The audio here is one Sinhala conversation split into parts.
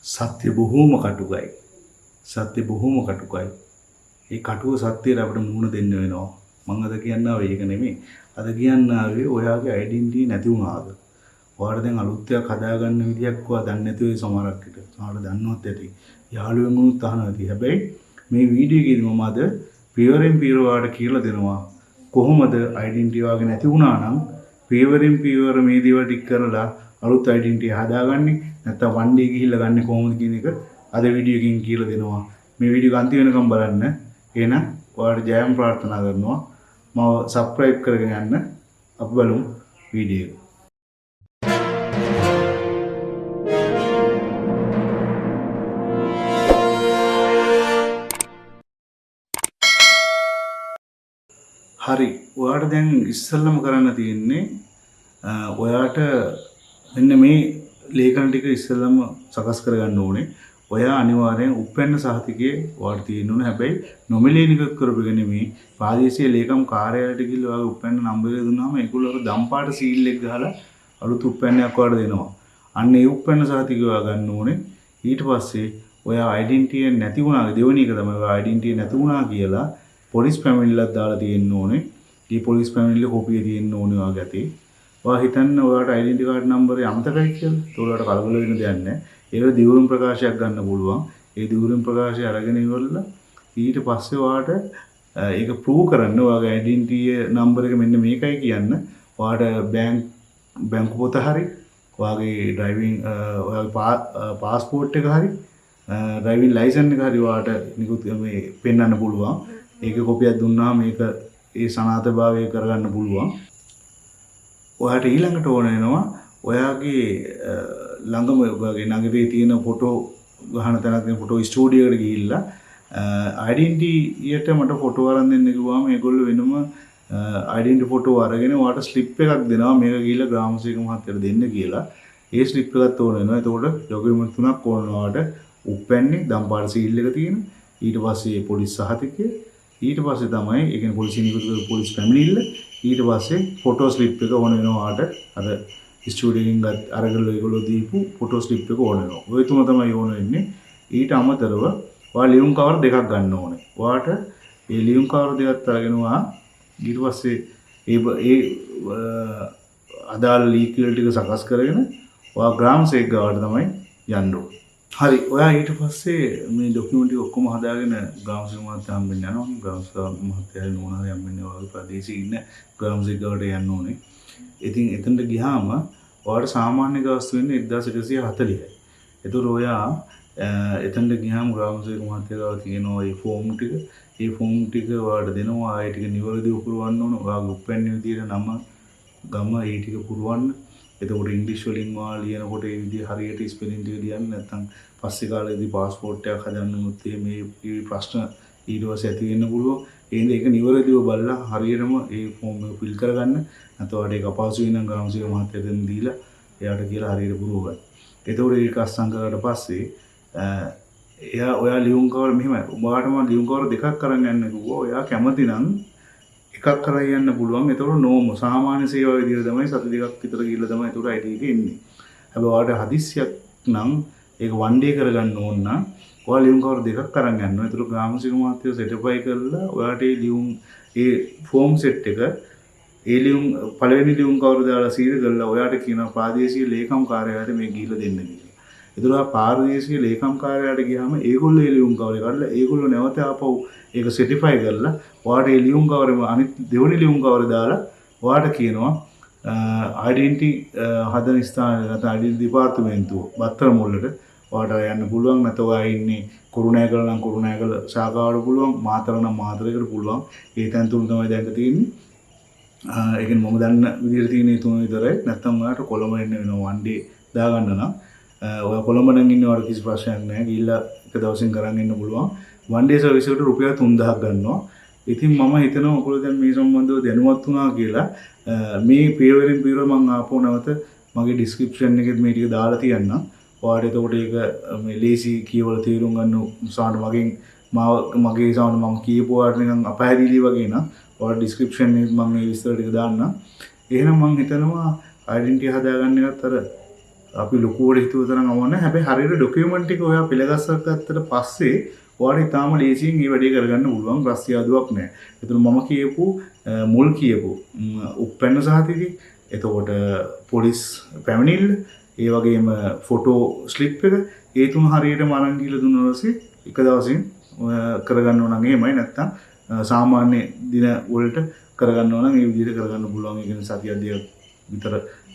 සත්‍ය බොහෝම කටුකයි. සත්‍ය බොහෝම කටුකයි. ඒ කටුව සත්‍යයට අපිට මුහුණ දෙන්න වෙනවා. මම අද කියන්න ආවේ ඒක නෙමෙයි. අද කියන්න ආවේ ඔයාගේ ඩෙන්ටිටි නැති වුණාද? ඔයාලා දැන් අලුත් එකක් හදාගන්න විදියක් ඔයා දන්නේ නැතුව ඒ සමහරක් විට. සමහරට දන්නවත් ඇති. යාළුවෙන්ගුත් අහනවා ඇති. හැබැයි මේ වීඩියෝ එකේදී මම අද පියවරෙන් පියවර ඔයාලට කියලා දෙනවා. කොහොමද ඩෙන්ටිටි ඔයාගේ නැති වුණා නම් පියවරෙන් පියවර මේ දේවල් ටික කරලා අලුත් ඩෙන්ටිටි හදාගන්නේ නැත්නම් වන් ඩේ ගිහිල්ලා ගන්න කොහොමද කියන එක අද වීඩියෝ එකකින් කියලා දෙනවා. මේ වීඩියෝ එක අන්තිම වෙනකම් බලන්න. එහෙනම් ඔයාලට ජයම් ප්‍රාර්ථනා කරනවා. මාව සබ්ස්ක්‍රයිබ් කරගෙන යන්න. අපි බලමු වීඩියෝ එක. හරි. ඔයාට දැන් ඉස්සෙල්ලම කරන්න තියෙන්නේ ඔයාට මෙන්න මේ ලේඛන ටික ඉස්සෙල්ලම සකස් කරගන්න ඕනේ. ඔයා අනිවාර්යෙන් උපැන්න සහතිකයේ ඔයාට තියෙන්න ඕනේ. හැබැයි නොමිලේනික කරපෙක නෙමෙයි. ප්‍රාදේශීය ලේකම් කාර්යාලයට ගිහිල්ලා ඔයාගේ උපැන්න නම්බරය දුන්නාම ඒගොල්ලෝ අර දම්පාට සීල් එක ගහලා අලුත් උපැන්නයක් ඔයාට දෙනවා. අන්න ඒ උපැන්න සහතිකය ඔයා ගන්න ඕනේ. ඊට පස්සේ ඔයා ඩෙන්ටිටි නැති වුණා දෙවෙනි එක තමයි ඔයා ඩෙන්ටිටි නැති වුණා කියලා පොලිස් පැමිණිල්ලක් දාලා තියෙන්න ඕනේ. මේ පොලිස් පැමිණිල්ල කොපිය තියෙන්න ඕනේ ඔයාගේ අතේ. ඔයා හිතන්න ඔයාට ඩෙන්ටිටි කාඩ් නම්බරය අමතකයි කියලා. ඒක ඔයාලට කලබල වෙන්න දෙයක් නැහැ. ඒක දිවුරුම් ප්‍රකාශයක් ගන්න පුළුවන්. ඒ දිවුරුම් ප්‍රකාශය අරගෙන ඉවරලා ඊට පස්සේ ඔයාට ඒක ප්‍රූව් කරන්න ඔයාගේ ඩෙන්ටිටි නම්බර එක මෙන්න මේකයි කියන්න. ඔයාට බැංකු පොත හරි ඔයාගේ ඩ්‍රයිවිං ඔයාගේ පාස්පෝර්ට් එක හරි ඩ්‍රයිවිං ලයිසන් එක හරි ඔයාට නිකුත් මේ පෙන්වන්න පුළුවන්. ඒකේ කොපියක් දුන්නාම මේක ඒ සනාථභාවය කරගන්න පුළුවන්. ඔයාට ඊළඟට ඕන වෙනවා ඔයාගේ ළඟම ඔයාගේ නගරේ තියෙන ෆොටෝ ගහන තැනක් තියෙන ෆොටෝ ස්ටුඩියෝ එකට ගිහිල්ලා ඩෙන්ටිටියට මට ෆොටෝ අරන් දෙන්න කිව්වම ඒගොල්ලෝ වෙනම ඩෙන්ටිටි ෆොටෝ අරගෙන ඔයාට ස්ලිප් එකක් දෙනවා මේක ගිහිල්ලා ග්‍රාම සේවක මහත්තයාට දෙන්න කියලා. ඒ ස්ලිප් එකත් ඕන වෙනවා. එතකොට ඩොකියුමන්ට් තුනක් ඕන ඔයාට උපැන්නේ දම්පාට සීල් එක තියෙන. ඊට පස්සේ පොලිස් සහතිකය. ඊට පස්සේ තමයි ඒ කියන්නේ පොලිසිය නිකුත් කරපු පොලිස් පැමිණිල්ල. ඊට පස්සේ ෆොටෝ ස්ලිප් එක ඕන වෙනවා ඔයාට. අර ස්ටුඩියෝ එකෙන් අරගෙන ඒගොල්ලෝ දීපු ෆොටෝ ස්ලිප් එක ඕන වෙනවා. ඔය තුන තමයි ඕන වෙන්නේ. ඊට අමතරව ඔයා ලියුම් කවර් දෙකක් ගන්න ඕනේ. ඔයාට මේ ලියුම් කවර් දෙකත් අරගෙන ඔයා ඊට පස්සේ ඒ අදාළ ලීගල් ටික සකස් කරගෙන ඔයා ග්‍රාම සේවක ගාවට තමයි යන්න ඕනේ. හරි. ඔයා ඊට පස්සේ මේ ડોකියුමන්ට් ටික ඔක්කොම හදාගෙන ග්‍රාම සේවක මහත්තයා හම්බෙන්න යනවා. ග්‍රාම සේවක මහත්තයා නෝනා හම්බෙන්නේ ඔයාගේ ප්‍රදේශයේ ඉන්න ග්‍රාම සේවක ගාවට යන්න ඕනේ. ඉතින් එතනට ගියාම ඔයාට සාමාන්‍ය ගාස්තු වෙන්නේ 1140යි. ඒතර ඔයා එතනට ගියාම ග්‍රාම සේවක මහත්තයා ගාව තියෙනවා මේ ෆෝම් ටික. මේ ෆෝම් ටික ඔයාලට දෙනවා. ආයෙ ටික නිවැරදිව පුරවන්න ඕන. ඔයාගේ උපැන්නේ විදියට නම ගම ඒ ටික පුරවන්න. එතකොට ඉංග්‍රීසි වලින් ඔයා ලියනකොට ඒ විදිහ හරියට ස්පෙලිං ටික ලියන්න නැත්නම් පස්සේ කාලේදී પાස්පෝර්ට් එකක් හදන්න උනොත් මේ ප්‍රශ්න ඊට පස්සේ ඇති වෙන්න පුළුවන්. එහෙනම් ඒක නිවැරදිව බලලා හරියටම ඒ ෆෝම් එක ෆිල් කරගන්න. නැත්නම් ඒක අපහසු වෙනම් ග්‍රාම සේවක මහත්තයාට දෙන්න දීලා එයාට කියලා හරියට පුරව ගන්න. එතකොට ඒක අස්සම් කරලා පස්සේ ඔයා ලියුම් කවර මෙහෙමයි. ඔයාටම ලියුම් කවර දෙකක් අරන් යන්න කිව්වා. ඔයා කැමති නම් එකක් කරලා යන්න පුළුවන්. ඒතකොට නෝම සාමාන්‍ය සේවාව විදිහට තමයි සති දෙකක් විතර ගිහලා තමයි ඒතකොට ID එක එන්නේ. හැබැයි ඔයාලට හදිස්සියක් නම් ඒක වන් ඩේ කරගන්න ඕන නම් ඔයා ලියුම් කවර දෙකක් අරන් යනවා. ඒතකොට ග්‍රාම සේවක මහත්තයෝ සෙටප්යි කරලා ඔයාට ඒ ලියුම් ඒ ෆෝම් සෙට් එක ඒ ලියුම් පළවෙනි ලියුම් කවර දාලා සීල් කරලා ඔයාට කියනවා ප්‍රාදේශීය ලේකම් කාර්යාලයට මේ ගිහිල්ලා දෙන්න කියලා. ඒතකොට ආ ප්‍රාදේශීය ලේකම් කාර්යාලයට ගියාම ඒගොල්ලෝ ඒ ලියුම් කවරේ කඩලා ඒගොල්ලෝ නැවත ආපහු ඒක සර්ටිෆයි කරලා ඔයාට ඒ ලියුම් කවරේම අනිත් දෙවෙනි ලියුම් කවරේ දාලා ඔයාට කියනවා ඩෙන්ටිටි හදන ස්ථානයේ නැත්නම් ඩෙන්ටිටි දෙපාර්තමේන්තුව බත්තර මුල්ලට ඔයාට යන්න පුළුවන්. නැත්නම් ඔයා ඉන්නේ කුරුණෑගල නම් කුරුණෑගල ශාඛාවට පුළුවන්. මාතර නම් මාතරේකට පුළුවන්. ඒ තැන් තුන තමයි දැන් තියෙන්නේ. ඒ කියන්නේ මම දන්න විදිහට තියෙන ඒ තුන විතරයි. නැත්නම් ඔයාට කොළඹ එන්න වෙනවා වන් ඩේ දාගන්න නම්. ඔයා කොළඹ නම් ඉන්නේ ඔයාට කිසි ප්‍රශ්නයක් නැහැ. ගිහිල්ලා එක දවසින් කරන් එන්න පුළුවන්. වන් ඩේ සර්විස් එකට රුපියල් 3000ක් ගන්නවා. ඉතින් මම හිතනවා ඔයගොල්ලෝ දැන් මේ සම්බන්ධව දැනුවත් වුණා කියලා. මේ පියවරෙන් පියවර මම ආපහු නැවත මගේ ඩිස්ක්‍රිප්ෂන් එකෙත් මේ ටික දාලා තියන්නම්. ඔයාට එතකොට ඒක මේ ලේසි කියවලා තේරුම් ගන්න උසාවන මගේ උසාවන මම කියපුවාට නිකන් අපහැදිලි වගේ නම් ඔයාලා ඩිස්ක්‍රිප්ෂන් එකේ මම මේ විස්තර ටික දාන්නම්. එහෙනම් මම හිතනවා ඩෙන්ටිටි හදාගන්න එකත් අර අපි ලොකුවට හිතුව තරම් අවන්න හැබැයි හරියට ඩොකියුමන්ට් එක ඔයා පිළගස්සගත්තට පස්සේ ඔයාට ඉතාලම ලේසියෙන් මේ වැඩේ කරගන්න පුළුවන් ප්‍රශ්යාදුවක් නැහැ. ඒතර මම කියපු මුල් කියපු උප්පැන්න සහතිකේ එතකොට පොලිස් පැමිණිල්ල ඒ වගේම ෆොටෝ ස්ලිප් එක ඒ තුන හරියටම අරන් ගිහලා දුන්නා ඊපස්සේ එක දවසින් කරගන්න ඕන නම් එහෙමයි නැත්තම් සාමාන්‍ය දින වලට කරගන්න ඕන නම් ඒ විදිහට කරගන්න පුළුවන්. ඒ කියන්නේ සතිය දෙක විතර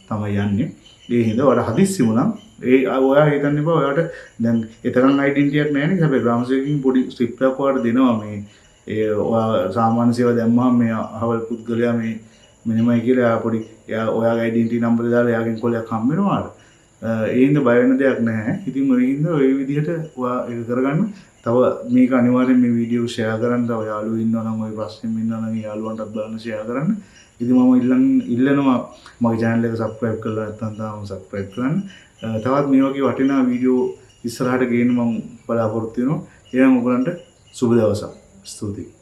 තමයි යන්නේ. ඒ හින්දා ඔයාලා හදිස්සි වුණා ඒ ඔයා හිතන්න එපා ඔයාට දැන් ඒතරම් ඩෙන්ටිටි එකක් නැහැ නේ. හැබැයි ග්‍රාම සේවකකින් පොඩි ස්ලිප් එකක් ඔයාලට දෙනවා මේ ඒ ඔයා සාමාන්‍ය සේව දැම්මම මේ අහවල් පුද්ගලයා මේ මෙන්නමයි කියලා පොඩි ඔයාගේ ඩෙන්ටිටි නම්බර් දාලා එයාගෙන් කොලයක් හම්බ වෙනවා. ඒ හින්දා බය වෙන දෙයක් නැහැ. ඉතින් ඔය හින්දා ඔය විදිහට ඔයා ඒක කරගන්න. තව මේක අනිවාර්යෙන් මේ වීඩියෝ ෂෙයා කරන්න. තව යාළුවෝ ඉන්නවා නම් ඔය ප්‍රශ්නෙම ඉන්නවා නම් යාළුවන්ටත් බලන්න ෂෙයා කරන්න. ඉතින් මම ඉල්ලනවා මගේ channel එක subscribe කරලා නැත්නම් තාම subscribe කරන්න. තවත් මේ වගේ වටිනා වීඩියෝ ඉස්සරහට ගේන්න මම බලාපොරොත්තු වෙනවා. එහෙනම් ඔයගලන්ට සුබ දවසක්. ස්තුතියි.